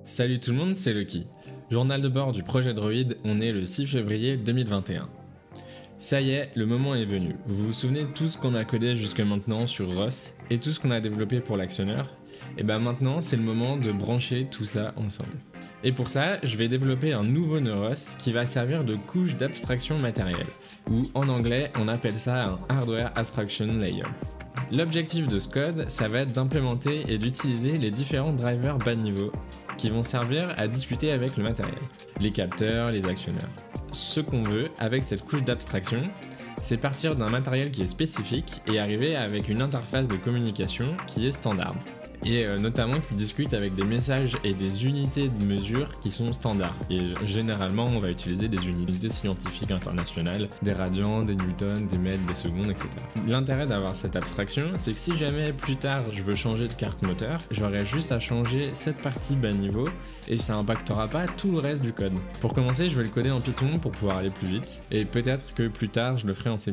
Salut tout le monde, c'est Lucky. Journal de bord du projet Droid, on est le 6 février 2021. Ça y est, le moment est venu. Vous vous souvenez de tout ce qu'on a codé jusque maintenant sur ROS et tout ce qu'on a développé pour l'actionneur? Et ben maintenant, c'est le moment de brancher tout ça ensemble. Et pour ça, je vais développer un nouveau nœud ROS qui va servir de couche d'abstraction matérielle, ou en anglais, on appelle ça un Hardware Abstraction Layer. L'objectif de ce code, ça va être d'implémenter et d'utiliser les différents drivers bas niveau qui vont servir à discuter avec le matériel, les capteurs, les actionneurs. Ce qu'on veut avec cette couche d'abstraction, c'est partir d'un matériel qui est spécifique et arriver avec une interface de communication qui est standard. Et notamment qui discute avec des messages et des unités de mesure qui sont standards. Et généralement, on va utiliser des unités scientifiques internationales, des radians, des newtons, des mètres, des secondes, etc. L'intérêt d'avoir cette abstraction, c'est que si jamais plus tard je veux changer de carte moteur, j'aurai juste à changer cette partie bas niveau et ça impactera pas tout le reste du code. Pour commencer, je vais le coder en Python pour pouvoir aller plus vite et peut-être que plus tard je le ferai en C++.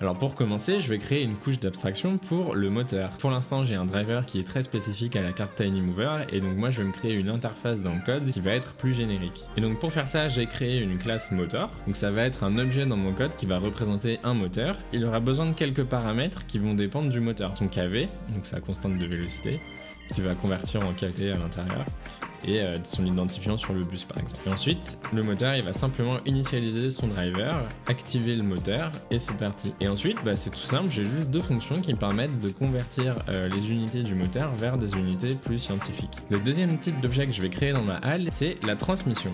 Alors pour commencer, je vais créer une couche d'abstraction pour le moteur. Pour l'instant, j'ai un driver qui est très spécifique à la carte TinyMover et donc moi je vais me créer une interface dans le code qui va être plus générique. Et donc pour faire ça, j'ai créé une classe motor. Donc ça va être un objet dans mon code qui va représenter un moteur. Il aura besoin de quelques paramètres qui vont dépendre du moteur. Son kV, donc sa constante de vélocité, qui va convertir en kT à l'intérieur, et son identifiant sur le bus par exemple. Et ensuite, le moteur il va simplement initialiser son driver, activer le moteur et c'est parti. Et ensuite, c'est tout simple, j'ai juste deux fonctions qui me permettent de convertir les unités du moteur vers des unités plus scientifiques. Le deuxième type d'objet que je vais créer dans ma halle, c'est la transmission.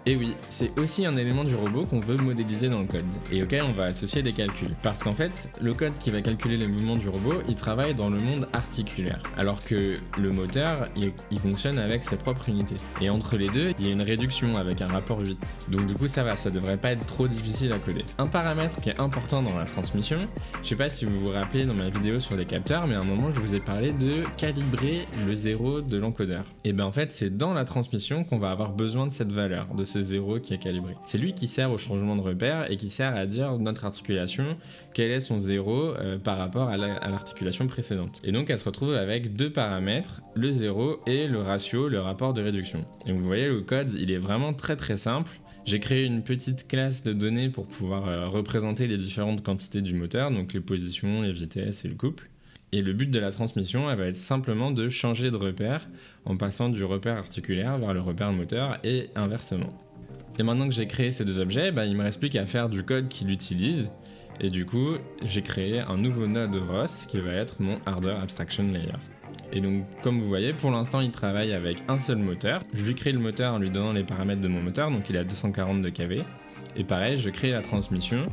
Et oui, c'est aussi un élément du robot qu'on veut modéliser dans le code, et auquel on va associer des calculs. Parce qu'en fait, le code qui va calculer les mouvements du robot, il travaille dans le monde articulaire, alors que le moteur, il fonctionne avec ses propres unités. Et entre les deux, il y a une réduction avec un rapport 8. Donc du coup ça va, ça devrait pas être trop difficile à coder. Un paramètre qui est important dans la transmission, je sais pas si vous vous rappelez dans ma vidéo sur les capteurs, mais à un moment je vous ai parlé de calibrer le 0 de l'encodeur. Et en fait, c'est dans la transmission qu'on va avoir besoin de cette valeur, de ce 0 qui est calibré. C'est lui qui sert au changement de repère et qui sert à dire notre articulation, quel est son 0 par rapport à l'articulation précédente. Et donc elle se retrouve avec deux paramètres, le 0 et le ratio, le rapport de réduction. Et vous voyez, le code il est vraiment très simple. J'ai créé une petite classe de données pour pouvoir représenter les différentes quantités du moteur, donc les positions, les vitesses et le couple. Et le but de la transmission, elle va être simplement de changer de repère en passant du repère articulaire vers le repère moteur et inversement. Et maintenant que j'ai créé ces deux objets, il me reste plus qu'à faire du code qui l'utilise. Et du coup, j'ai créé un nouveau node ROS qui va être mon Hardware Abstraction Layer. Et donc, comme vous voyez, pour l'instant, il travaille avec un seul moteur. Je lui crée le moteur en lui donnant les paramètres de mon moteur, donc il a 240 de kV. Et pareil, je crée la transmission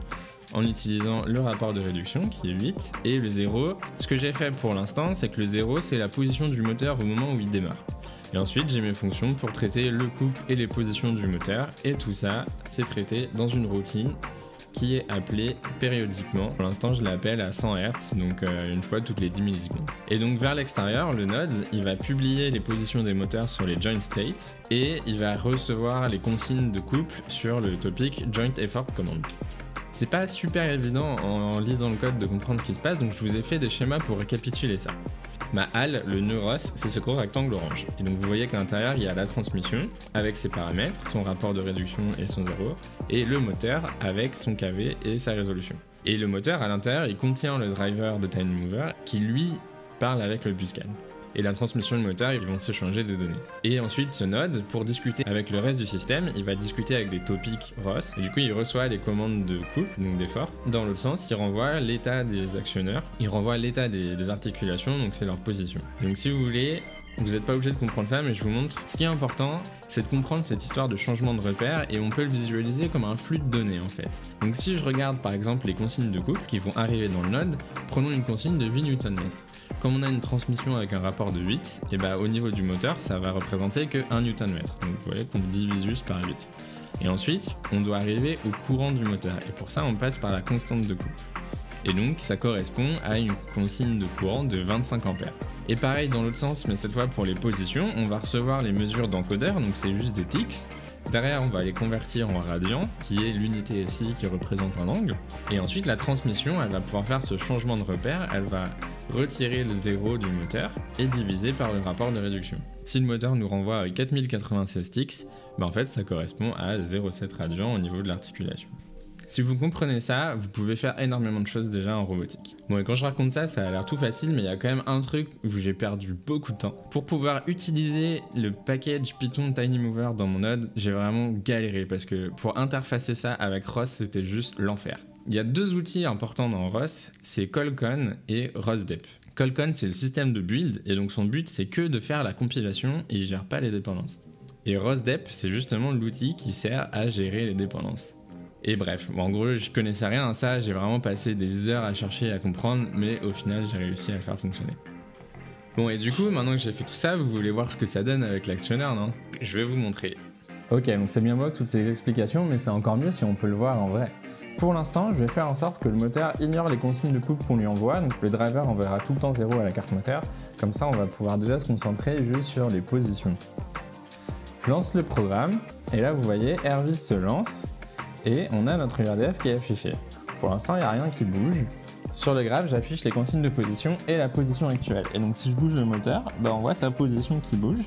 en utilisant le rapport de réduction qui est 8 et le 0. Ce que j'ai fait pour l'instant, c'est que le 0 c'est la position du moteur au moment où il démarre. Et ensuite j'ai mes fonctions pour traiter le couple et les positions du moteur et tout ça c'est traité dans une routine qui est appelée périodiquement. Pour l'instant je l'appelle à 100 Hz, donc une fois toutes les 10 millisecondes. Et donc vers l'extérieur, le node il va publier les positions des moteurs sur les joint states et il va recevoir les consignes de couple sur le topic joint effort command. C'est pas super évident en lisant le code de comprendre ce qui se passe, donc je vous ai fait des schémas pour récapituler ça. Ma halle, le nœud ROS, c'est ce gros rectangle orange. Et donc vous voyez qu'à l'intérieur, il y a la transmission avec ses paramètres, son rapport de réduction et son 0, et le moteur avec son kV et sa résolution. Et le moteur, à l'intérieur, il contient le driver de TinyMover qui, lui, parle avec le buscan. Et la transmission du moteur, ils vont s'échanger des données. Et ensuite, ce node, pour discuter avec le reste du système, il va discuter avec des topics ROS. Et du coup, il reçoit les commandes de couple, donc d'effort. Dans l'autre sens, il renvoie l'état des actionneurs. Il renvoie l'état des articulations, donc c'est leur position. Donc si vous voulez, vous n'êtes pas obligé de comprendre ça, mais je vous montre. Ce qui est important, c'est de comprendre cette histoire de changement de repère et on peut le visualiser comme un flux de données en fait. Donc si je regarde par exemple les consignes de couple qui vont arriver dans le node, prenons une consigne de 8 Nm. Comme on a une transmission avec un rapport de 8, et au niveau du moteur, ça va représenter que 1 Nm. Donc vous voyez qu'on divise juste par 8. Et ensuite, on doit arriver au courant du moteur. Et pour ça, on passe par la constante de couple. Et donc, ça correspond à une consigne de courant de 25 A. Et pareil dans l'autre sens, mais cette fois pour les positions, on va recevoir les mesures d'encodeur, donc c'est juste des ticks. Derrière, on va les convertir en radians, qui est l'unité SI qui représente un angle. Et ensuite, la transmission, elle va pouvoir faire ce changement de repère, elle va retirer le 0 du moteur et diviser par le rapport de réduction. Si le moteur nous renvoie à 4096 tix, en fait, ça correspond à 0,7 radians au niveau de l'articulation. Si vous comprenez ça, vous pouvez faire énormément de choses déjà en robotique. Bon, et quand je raconte ça, ça a l'air tout facile, mais il y a quand même un truc où j'ai perdu beaucoup de temps. Pour pouvoir utiliser le package Python TinyMover dans mon node, j'ai vraiment galéré parce que pour interfacer ça avec ROS, c'était juste l'enfer. Il y a deux outils importants dans ROS, c'est Colcon et ROSDEP. Colcon, c'est le système de build, et donc son but, c'est que de faire la compilation et il gère pas les dépendances. Et ROSDEP, c'est justement l'outil qui sert à gérer les dépendances. Et bref, en gros, je connaissais rien à ça, j'ai vraiment passé des heures à chercher et à comprendre, mais au final, j'ai réussi à le faire fonctionner. Bon, et du coup, maintenant que j'ai fait tout ça, vous voulez voir ce que ça donne avec l'actionneur, non? Je vais vous montrer. Ok, donc c'est bien beau toutes ces explications, mais c'est encore mieux si on peut le voir en vrai. Pour l'instant, je vais faire en sorte que le moteur ignore les consignes de coupe qu'on lui envoie, donc le driver enverra tout le temps 0 à la carte moteur, comme ça on va pouvoir déjà se concentrer juste sur les positions. Je lance le programme, et là vous voyez, Airvis se lance, et on a notre URDF qui est affiché. Pour l'instant, il n'y a rien qui bouge. Sur le graphe, j'affiche les consignes de position et la position actuelle. Et donc si je bouge le moteur, on voit sa position qui bouge.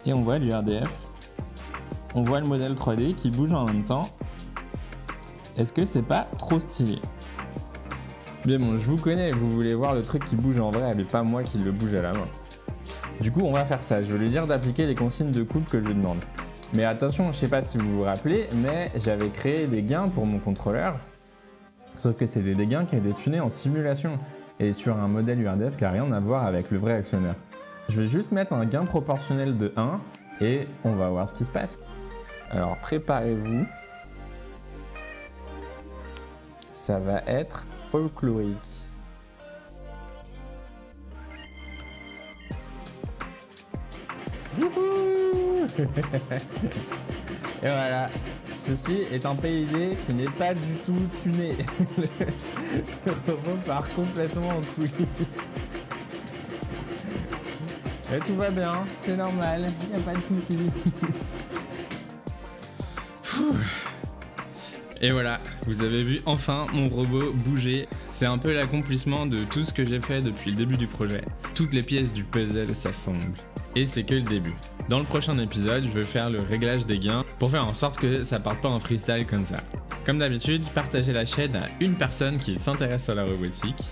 Et on voit l'URDF. On voit le modèle 3D qui bouge en même temps. Est-ce que c'est pas trop stylé? Mais bon, je vous connais, vous voulez voir le truc qui bouge en vrai, mais pas moi qui le bouge à la main. Du coup, on va faire ça. Je vais lui dire d'appliquer les consignes de coupe que je lui demande. Mais attention, je sais pas si vous vous rappelez, mais j'avais créé des gains pour mon contrôleur. Sauf que c'était des gains qui étaient tunés en simulation et sur un modèle URDF qui n'a rien à voir avec le vrai actionneur. Je vais juste mettre un gain proportionnel de 1 et on va voir ce qui se passe. Alors préparez-vous. Ça va être folklorique. Et voilà, ceci est un PID qui n'est pas du tout tuné. Le robot part complètement en couille. Et tout va bien, c'est normal, il n'y a pas de souci. Et voilà, vous avez vu enfin mon robot bouger. C'est un peu l'accomplissement de tout ce que j'ai fait depuis le début du projet. Toutes les pièces du puzzle s'assemblent. Et c'est que le début. Dans le prochain épisode, je vais faire le réglage des gains pour faire en sorte que ça parte pas en freestyle comme ça. Comme d'habitude, partagez la chaîne à une personne qui s'intéresse à la robotique.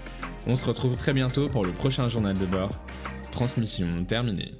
On se retrouve très bientôt pour le prochain journal de bord. Transmission terminée.